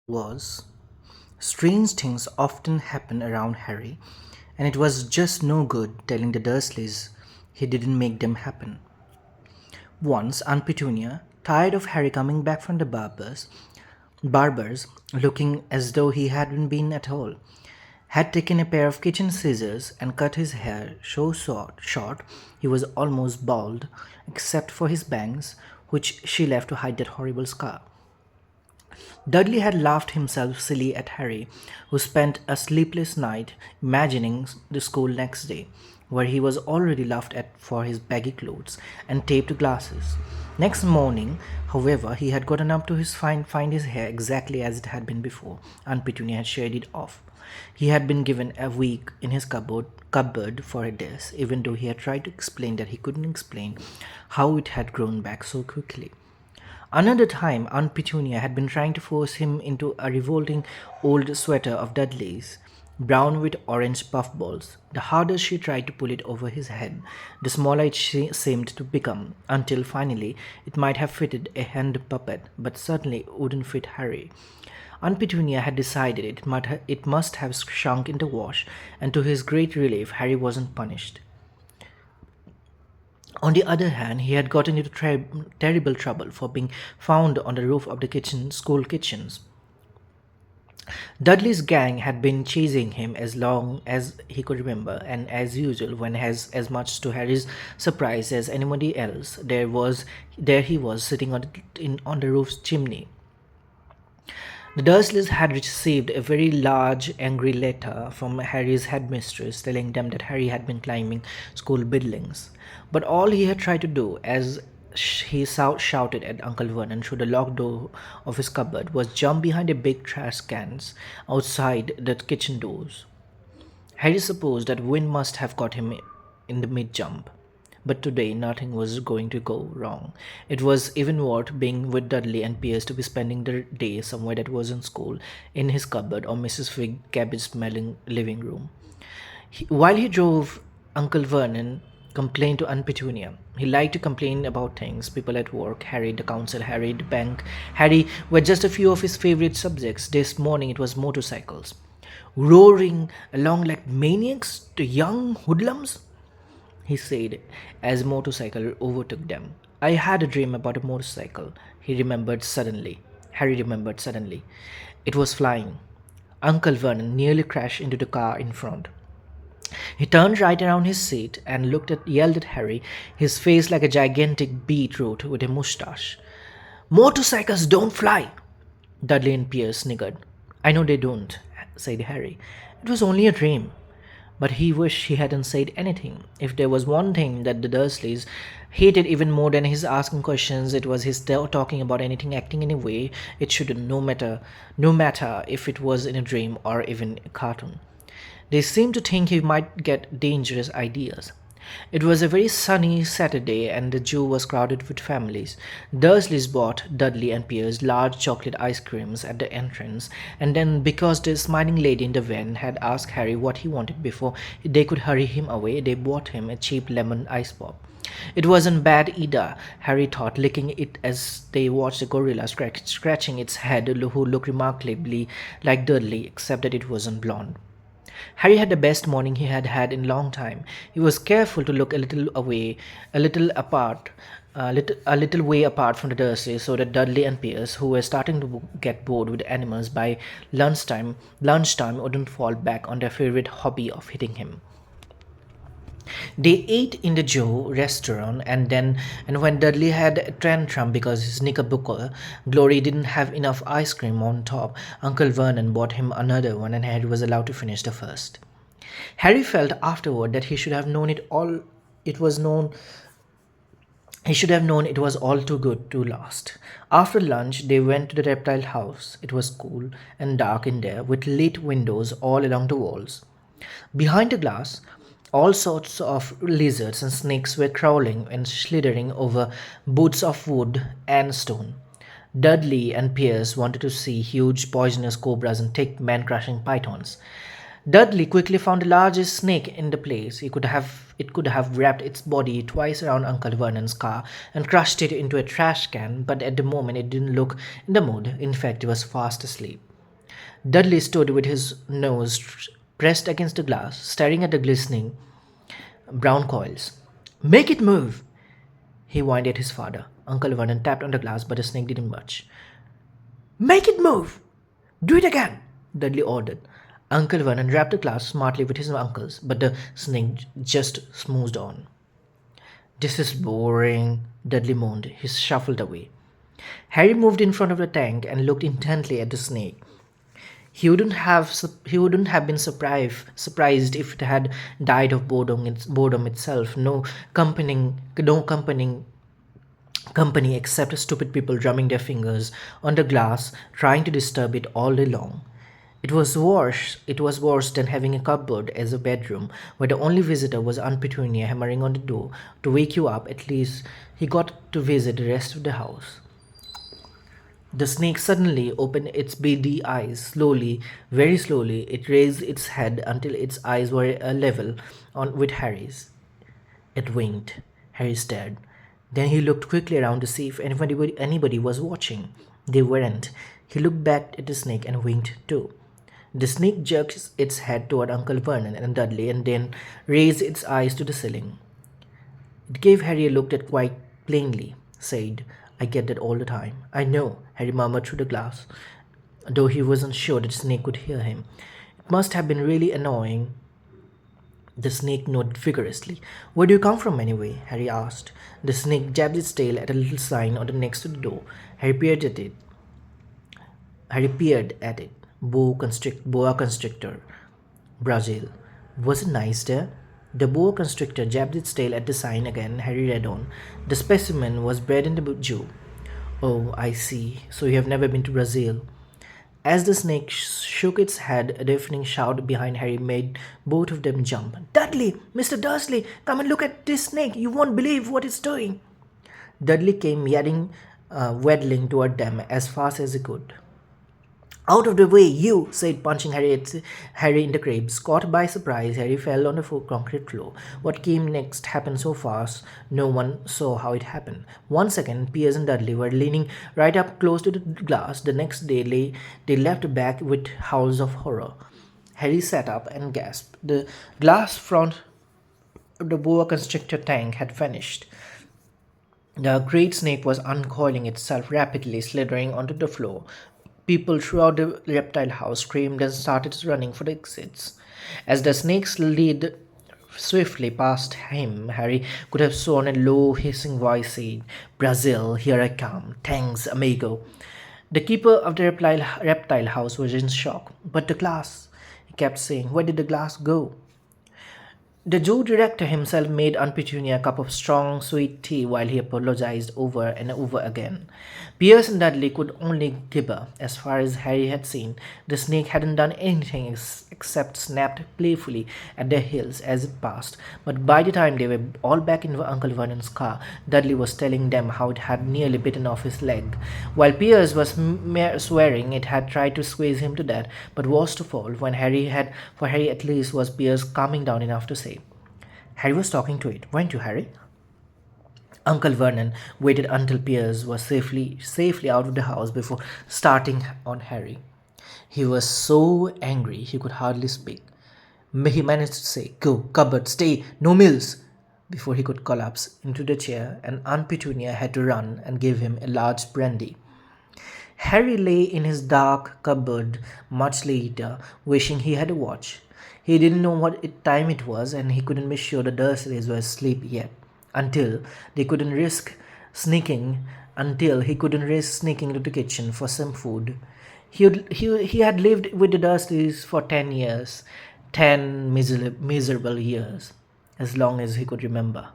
Was strange things often happen around Harry, and it was just no good telling the Dursleys he didn't make them happen. Once Aunt Petunia, tired of Harry coming back from the barbers, looking as though he hadn't been at all, had taken a pair of kitchen scissors and cut his hair so short he was almost bald, except for his bangs, which she left to hide that horrible scar. Dudley had laughed himself silly at Harry, who spent a sleepless night imagining the school next day, where he was already laughed at for his baggy clothes and taped glasses. Next morning, however, he had gotten up to find his hair exactly as it had been before. Aunt Petunia had shaved it off. He had been given a week in his cupboard for a desk, even though he had tried to explain that he couldn't explain how it had grown back so quickly. Another time, Aunt Petunia had been trying to force him into a revolting old sweater of Dudley's, brown with orange puffballs. The harder she tried to pull it over his head, the smaller it seemed to become, until finally it might have fitted a hand puppet, but certainly wouldn't fit Harry. Aunt Petunia had decided it must have shrunk in the wash, and to his great relief, Harry wasn't punished. On the other hand, he had gotten into terrible trouble for being found on the roof of the school kitchens. Dudley's gang had been chasing him as long as he could remember, and as usual, when as much to Harry's surprise as anybody else, there he was sitting on the roof's chimney. The Dursleys had received a very large, angry letter from Harry's headmistress telling them that Harry had been climbing school buildings. But all he had tried to do, as he shouted at Uncle Vernon through the locked door of his cupboard, was jump behind a big trash cans outside the kitchen doors. Harry supposed that wind must have caught him in the mid jump. But today nothing was going to go wrong. It was even worth being with Dudley and Pierce to be spending the day somewhere that wasn't school, in his cupboard or Mrs. Fig cabbage smelling living room. While he drove, Uncle Vernon complained to Aunt Petunia. He liked to complain about things, people at work, Harry, the council, Harry, the bank. Harry were just a few of his favorite subjects. This morning it was motorcycles. Roaring along like maniacs to young hoodlums, he said as a motorcycle overtook them. I had a dream about a motorcycle, he remembered suddenly. Harry remembered suddenly. It was flying. Uncle Vernon nearly crashed into the car in front. He turned right around his seat and yelled at Harry, his face like a gigantic beetroot with a moustache. Motorcycles don't fly! Dudley and Pierce sniggered. I know they don't, said Harry. It was only a dream. But he wished he hadn't said anything. If there was one thing that the Dursleys hated even more than his asking questions, it was his talking about anything, acting in a way it shouldn't, no matter if it was in a dream or even a cartoon. They seemed to think he might get dangerous ideas. It was a very sunny Saturday, and the Zoo was crowded with families. Dursleys bought Dudley and Pierce large chocolate ice creams at the entrance, and then, because the smiling lady in the van had asked Harry what he wanted before they could hurry him away, they bought him a cheap lemon ice pop. It wasn't bad either, Harry thought, licking it as they watched the gorilla scratching its head, who looked remarkably like Dudley, except that it wasn't blonde. Harry had the best morning he had had in a long time. He was careful to look a little away, a little apart, a little way apart from the Dursleys, so that Dudley and Pierce, who were starting to get bored with animals by lunchtime wouldn't fall back on their favorite hobby of hitting him. They ate in the Joe restaurant, and when Dudley had a tantrum because his knickerbocker glory didn't have enough ice cream on top, Uncle Vernon bought him another one and Harry was allowed to finish the first. Harry felt afterward that he should have known it was all too good to last. After lunch, they went to the reptile house. It was cool and dark in there, with lit windows all along the walls. Behind the glass, all sorts of lizards and snakes were crawling and slithering over boots of wood and stone. Dudley and Pierce wanted to see huge poisonous cobras and thick man crushing pythons. Dudley quickly found the largest snake in the place. It could have wrapped its body twice around Uncle Vernon's car and crushed it into a trash can, but at the moment it didn't look in the mood. In fact, it was fast asleep. Dudley stood with his nose pressed against the glass, staring at the glistening brown coils. Make it move! He whined at his father. Uncle Vernon tapped on the glass, but the snake didn't budge. Make it move! Do it again! Dudley ordered. Uncle Vernon rapped the glass smartly with his knuckles, but the snake just smoothed on. This is boring, Dudley moaned. He shuffled away. Harry moved in front of the tank and looked intently at the snake. He wouldn't have been surprised if it had died of boredom itself. No company except stupid people drumming their fingers on the glass, trying to disturb it all day long. It was worse than having a cupboard as a bedroom, where the only visitor was Aunt Petunia hammering on the door to wake you up. At least he got to visit the rest of the house. The snake suddenly opened its beady eyes. Slowly, very slowly, it raised its head until its eyes were level on with Harry's. It winked. Harry stared. Then he looked quickly around to see if anybody was watching. They weren't. He looked back at the snake and winked too. The snake jerked its head toward Uncle Vernon and Dudley and then raised its eyes to the ceiling. It gave Harry a look that quite plainly said, I get that all the time. I know, Harry murmured through the glass, though he wasn't sure that the snake could hear him. It must have been really annoying. The snake nodded vigorously. Where do you come from anyway? Harry asked. The snake jabbed its tail at a little sign on the next to the door. Harry peered at it. Boa constrictor. Brazil. Was it nice there? The boa constrictor jabbed its tail at the sign again. Harry read on. The specimen was bred in the zoo. Oh, I see. So you have never been to Brazil. As the snake shook its head, a deafening shout behind Harry made both of them jump. Dudley! Mr. Dursley! Come and look at this snake! You won't believe what it's doing! Dudley came waddling toward them as fast as he could. Out of the way, you! Said, punching Harry in the ribs. Caught by surprise, Harry fell on the concrete floor. What came next happened so fast, no one saw how it happened. 1 second, Piers and Dudley were leaning right up close to the glass. The next day, they leapt back with howls of horror. Harry sat up and gasped. The glass front of the boa constrictor tank had vanished. The great snake was uncoiling itself rapidly, slithering onto the floor. People throughout the reptile house screamed and started running for the exits. As the snake slid swiftly past him, Harry could have sworn a low, hissing voice said, Brazil, here I come. Thanks, amigo. The keeper of the reptile house was in shock. But the glass, he kept saying, where did the glass go? The zoo director himself made Aunt Petunia a cup of strong, sweet tea while he apologized over and over again. Pierce and Dudley could only gibber. As far as Harry had seen, the snake hadn't done anything except snapped playfully at their heels as it passed. But by the time they were all back in Uncle Vernon's car, Dudley was telling them how it had nearly bitten off his leg, while Pierce was swearing it had tried to squeeze him to death. But worst of all, for Harry at least, was Pierce calming down enough to say, Harry was talking to it, weren't you, Harry? Uncle Vernon waited until Piers was safely out of the house before starting on Harry. He was so angry he could hardly speak. He managed to say, Go, cupboard, stay, no meals, before he could collapse into the chair, and Aunt Petunia had to run and give him a large brandy. Harry lay in his dark cupboard much later, wishing he had a watch. He didn't know what time it was, and he couldn't be sure the Dursleys were asleep yet. Until he couldn't risk sneaking into the kitchen for some food. He had lived with the Dursleys for 10 years, 10 miserable years, as long as he could remember,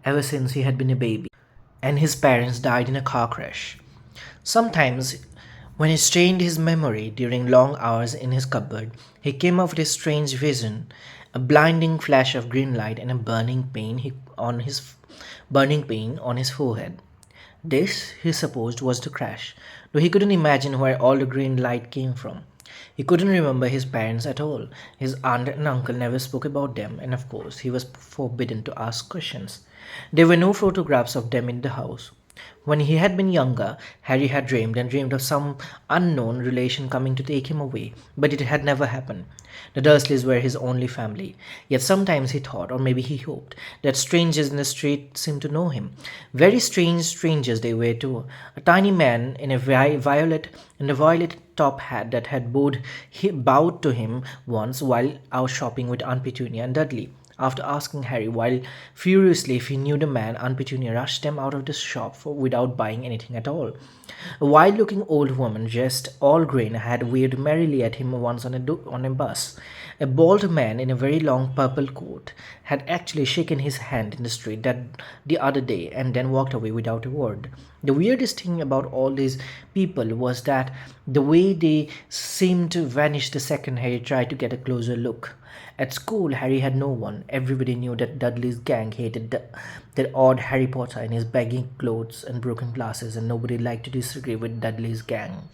ever since he had been a baby, and his parents died in a car crash. Sometimes, when he strained his memory during long hours in his cupboard, he came up with a strange vision, a blinding flash of green light and a burning pain on his forehead. This, he supposed, was the crash, though he couldn't imagine where all the green light came from. He couldn't remember his parents at all. His aunt and uncle never spoke about them, and of course, he was forbidden to ask questions. There were no photographs of them in the house. When he had been younger, Harry had dreamed and dreamed of some unknown relation coming to take him away, but it had never happened. The Dursleys were his only family. Yet sometimes he thought, or maybe he hoped, that strangers in the street seemed to know him. Very strange strangers they were too. A tiny man in a violet top hat that had bowed to him once while out shopping with Aunt Petunia and Dudley. After asking Harry while furiously if he knew the man, Aunt Petunia rushed them out of the shop without buying anything at all. A wild-looking old woman, dressed all green, had waved merrily at him once on a bus. A bald man in a very long purple coat had actually shaken his hand in the street the other day and then walked away without a word. The weirdest thing about all these people was that the way they seemed to vanish the second Harry tried to get a closer look. At school, Harry had no one. Everybody knew that Dudley's gang hated that odd Harry Potter in his baggy clothes and broken glasses, and nobody liked to disagree with Dudley's gang.